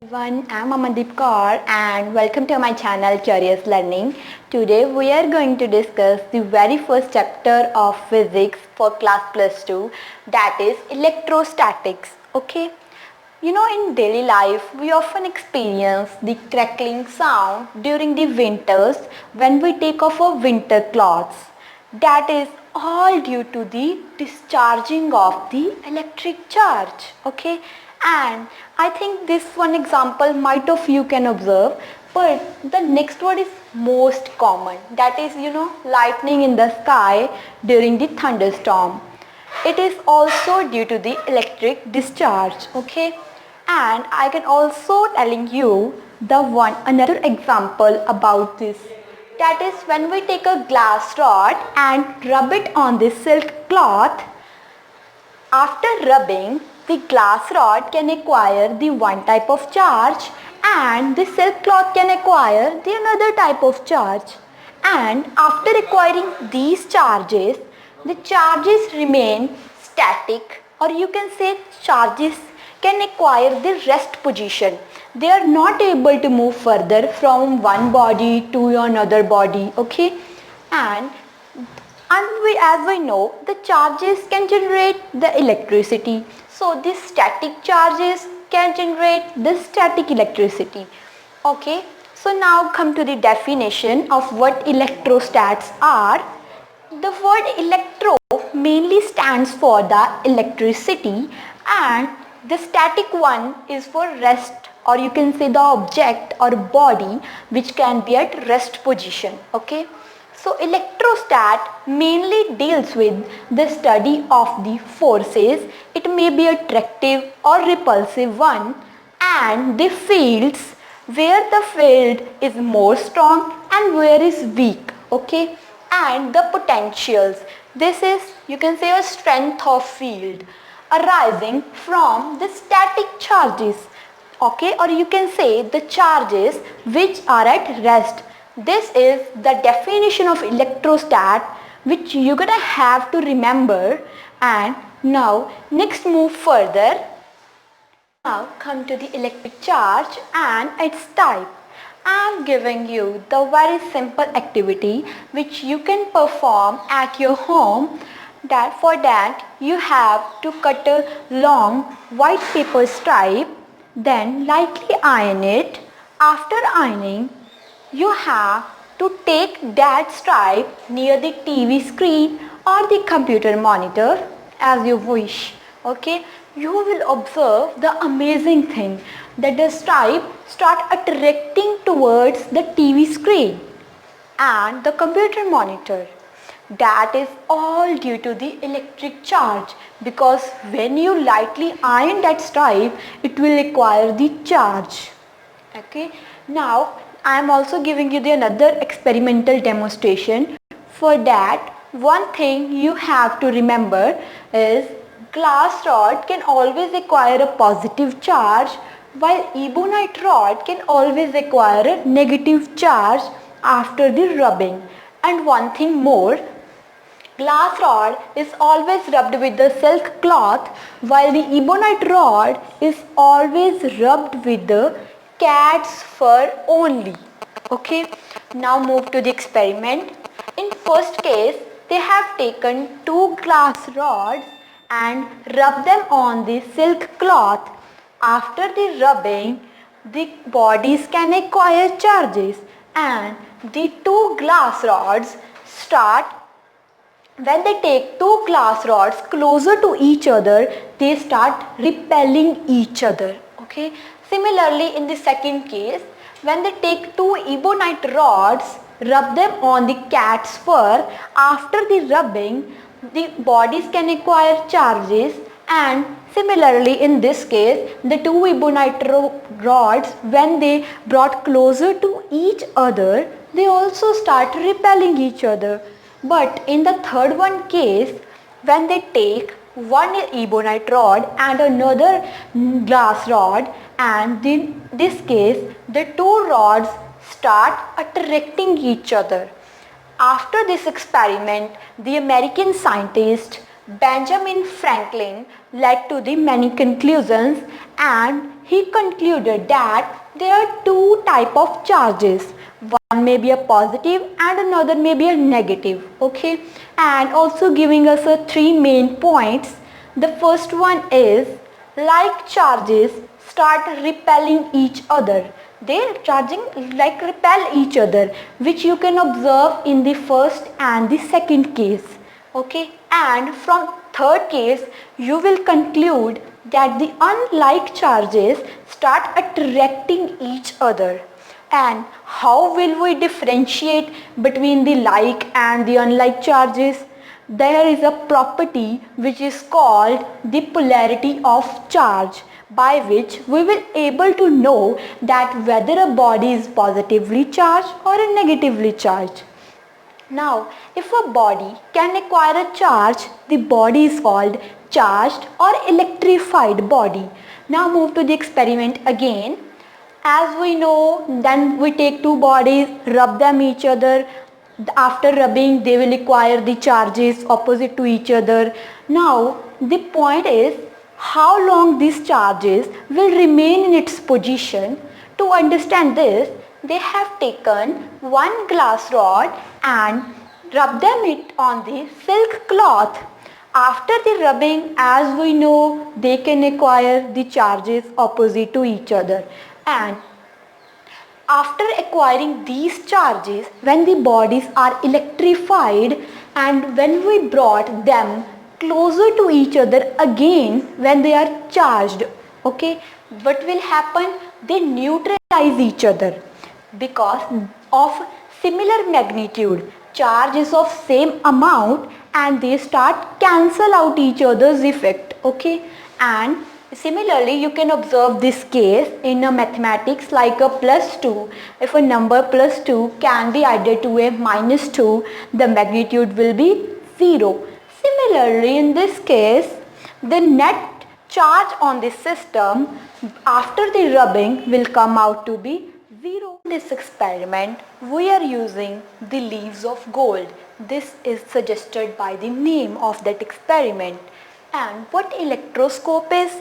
Everyone, I'm Amandeep Kaur and welcome to my channel Curious Learning. Today we are going to discuss the very first chapter of physics for class plus 2, that is electrostatics. Okay, in daily life we often experience the crackling sound during the winters when we take off our winter clothes. That is all due to the discharging of the electric charge. Okay, and I think this one example might of you can observe, but the next one is most common, that is lightning in the sky during the thunderstorm. It is also due to the electric discharge. Okay, and I can also telling you the one another example about this, that is when we take a glass rod and rub it on the silk cloth. After rubbing, the glass rod can acquire the one type of charge and the silk cloth can acquire the another type of charge. And after acquiring these charges, the charges remain static, or you can say charges can acquire the rest position. They are not able to move further from one body to another body. Okay, and as we know, the charges can generate the electricity. So these static charges can generate the static electricity. Okay, so now come to the definition of what electrostats are. The word electro mainly stands for the electricity, and the static one is for rest, or you can say the object or body which can be at rest position. Okay, so electrostat mainly deals with the study of the forces. It may be attractive or repulsive one, and the fields, where the field is more strong and where is weak. Okay, and the potentials, this is you can say a strength of field arising from the static charges. Okay, or you can say the charges which are at rest. This is the definition of electrostat which you're gonna have to remember. And now next move further. Now come to the electric charge and its type. I am giving you the very simple activity which you can perform at your home. That for that you have to cut a long white paper stripe, then lightly iron it. After ironing, you have to take that stripe near the TV screen or the computer monitor as you wish. Okay, you will observe the amazing thing that the stripe start attracting towards the TV screen and the computer monitor. That is all due to the electric charge, because when you lightly iron that stripe, it will acquire the charge. Okay, now I am also giving you the another experimental demonstration. For that, one thing you have to remember is glass rod can always acquire a positive charge, while ebonite rod can always acquire a negative charge after the rubbing. And one thing more, glass rod is always rubbed with the silk cloth, while the ebonite rod is always rubbed with the cat's fur only. Okay, now move to the experiment. In first case, they have taken two glass rods and rubbed them on the silk cloth. After the rubbing, the bodies can acquire charges, and the two glass rods start. When they take two glass rods closer to each other, they start repelling each other. Okay. Similarly, in the second case, when they take two ebonite rods, rub them on the cat's fur. After the rubbing, the bodies can acquire charges, and similarly in this case, the two ebonite rods, when they brought closer to each other, they also start repelling each other. But in the third one case, when they take one ebonite rod and another glass rod, and in this case the two rods start attracting each other. After this experiment, the American scientists Benjamin Franklin led to the many conclusions, and he concluded that there are two type of charges. One may be a positive and another may be a negative. Okay, and also giving us a three main points. The first one is like charges start repelling each other. They charging like repel each other, which you can observe in the first and the second case. Okay, and from third case you will conclude that the unlike charges start attracting each other. And how will we differentiate between the like and the unlike charges? There is a property which is called the polarity of charge, by which we will able to know that whether a body is positively charged or a negatively charged. Now, if a body can acquire a charge, the body is called charged or electrified body. Now move to the experiment again. As we know, then we take two bodies, rub them each other. After rubbing, they will acquire the charges opposite to each other. Now, the point is how long these charges will remain in its position. To understand this, they have taken one glass rod and rub them it on the silk cloth. After the rubbing, as we know, they can acquire the charges opposite to each other. And after acquiring these charges, when the bodies are electrified and when we brought them closer to each other again when they are charged, okay, what will happen? They neutralize each other because of similar magnitude. Charge is of same amount and they start cancel out each other's effect. Okay, and similarly you can observe this case in a mathematics like a plus 2. If a number plus 2 can be added to a minus 2, the magnitude will be 0. Similarly in this case, the net charge on the system after the rubbing will come out to be 0. In this experiment, we are using the leaves of gold. This is suggested by the name of that experiment. And what electroscope is?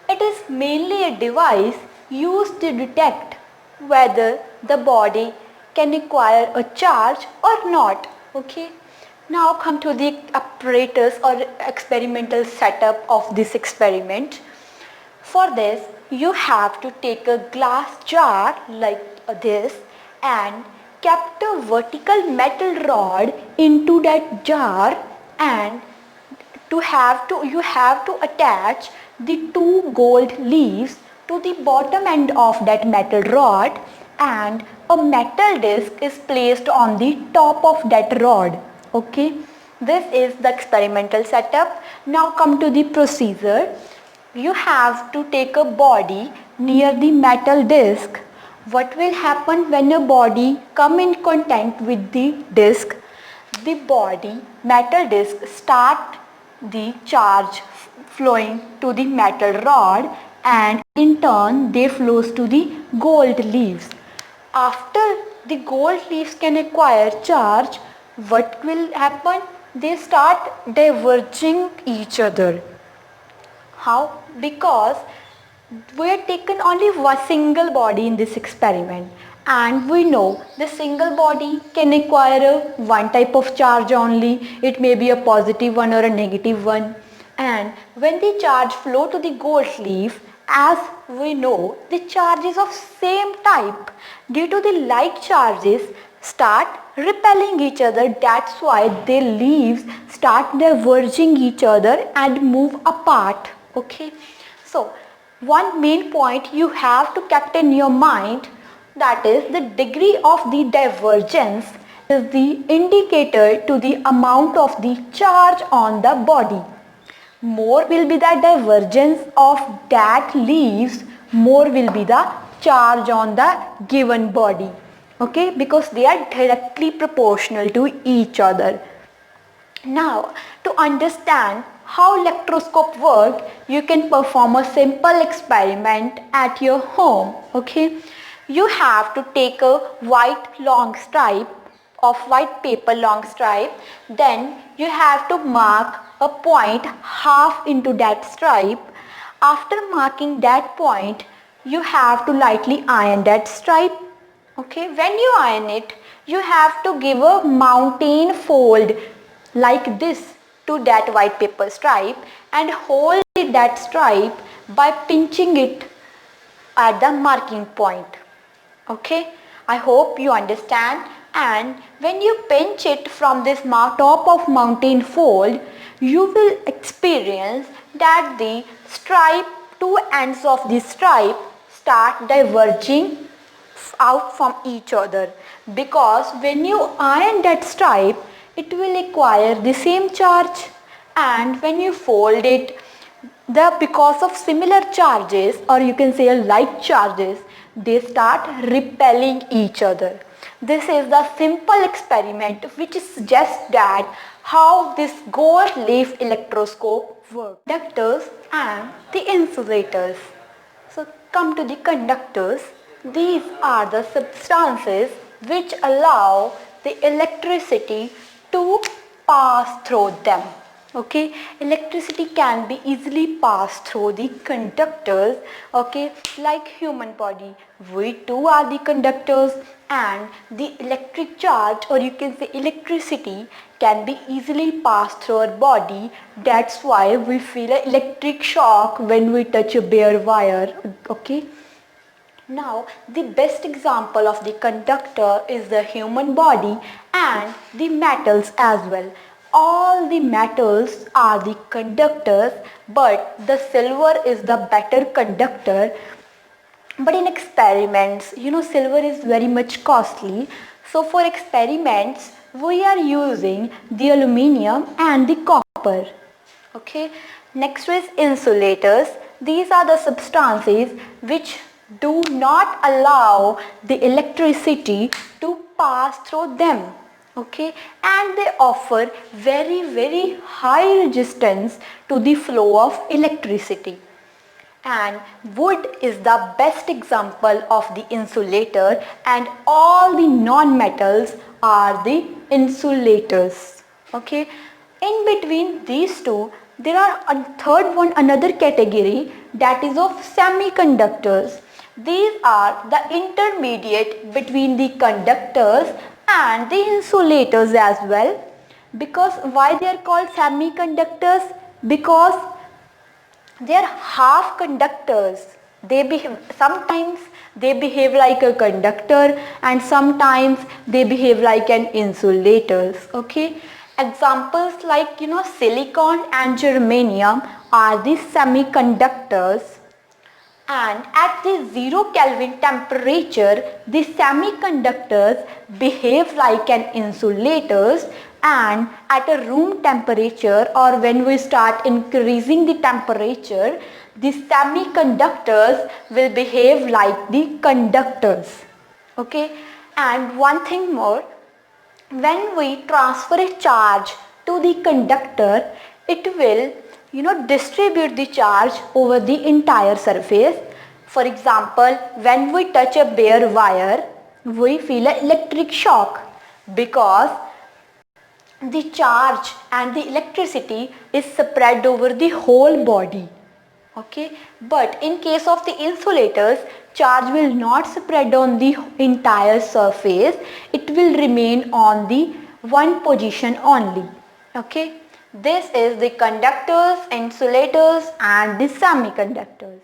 It is mainly a device used to detect whether the body can acquire a charge or not. Okay. Now come to the apparatus or experimental setup of this experiment. For this, you have to take a glass jar like this and kept a vertical metal rod into that jar, and you have to attach the two gold leaves to the bottom end of that metal rod, and a metal disc is placed on the top of that rod. Okay, this is the experimental setup. Now come to the procedure. You have to take a body near the metal disc. What will happen when a body come in contact with the disc? The body metal disc start the charge flowing to the metal rod, and in turn they flows to the gold leaves. After the gold leaves can acquire charge, what will happen? They start diverging each other. How? Because we have taken only one single body in this experiment, and we know the single body can acquire one type of charge only. It may be a positive one or a negative one. And when the charge flow to the gold leaf, as we know, the charges of same type due to the like charges start repelling each other. That's why the leaves start diverging each other and move apart. Okay, so one main point you have to keep in your mind, that is the degree of the divergence is the indicator to the amount of the charge on the body. More will be the divergence of that leaves, more will be the charge on the given body. Okay, because they are directly proportional to each other. Now, to understand how electroscope work, you can perform a simple experiment at your home. Okay, you have to take a white long stripe of white paper long stripe, then you have to mark a point half into that stripe. After marking that point, you have to lightly iron that stripe. Okay, when you iron it, you have to give a mountain fold like this to that white paper stripe and hold that stripe by pinching it at the marking point. Okay, I hope you understand. And when you pinch it from this top of mountain fold, you will experience that the stripe, two ends of the stripe start diverging out from each other, because when you iron that stripe, it will acquire the same charge, and when you fold it, because of similar charges, or you can say like charges, they start repelling each other. This is the simple experiment which suggests that how this gold leaf electroscope works. Conductors and the insulators. So come to the conductors. These are the substances which allow the electricity to pass through them. Okay, electricity can be easily passed through the conductors. Okay, like human body, we too are the conductors, and the electric charge, or you can say electricity, can be easily passed through our body. That's why we feel an electric shock when we touch a bare wire. Okay. Now, the best example of the conductor is the human body and the metals as well. All the metals are the conductors, but the silver is the better conductor. But in experiments, silver is very much costly. So for experiments, we are using the aluminium and the copper. Okay. Next is insulators. These are the substances which do not allow the electricity to pass through them. Okay, and they offer very high resistance to the flow of electricity. And wood is the best example of the insulator, and all the non-metals are the insulators. Okay, in between these two, there are another category, that is of semiconductors. These are the intermediate between the conductors and the insulators as well. Because why they are called semiconductors? Because they are half conductors. Sometimes they behave like a conductor, and sometimes they behave like an insulators. Okay, examples like silicon and germanium are the semiconductors. And at the 0 Kelvin temperature, the semiconductors behave like an insulators, and at a room temperature, or when we start increasing the temperature, the semiconductors will behave like the conductors. Okay, and one thing more, when we transfer a charge to the conductor, it will distribute the charge over the entire surface. For example, when we touch a bare wire, we feel an electric shock, because the charge and the electricity is spread over the whole body. Okay, but in case of the insulators, charge will not spread on the entire surface. It will remain on the one position only. Okay, this is the conductors, insulators and the semiconductors.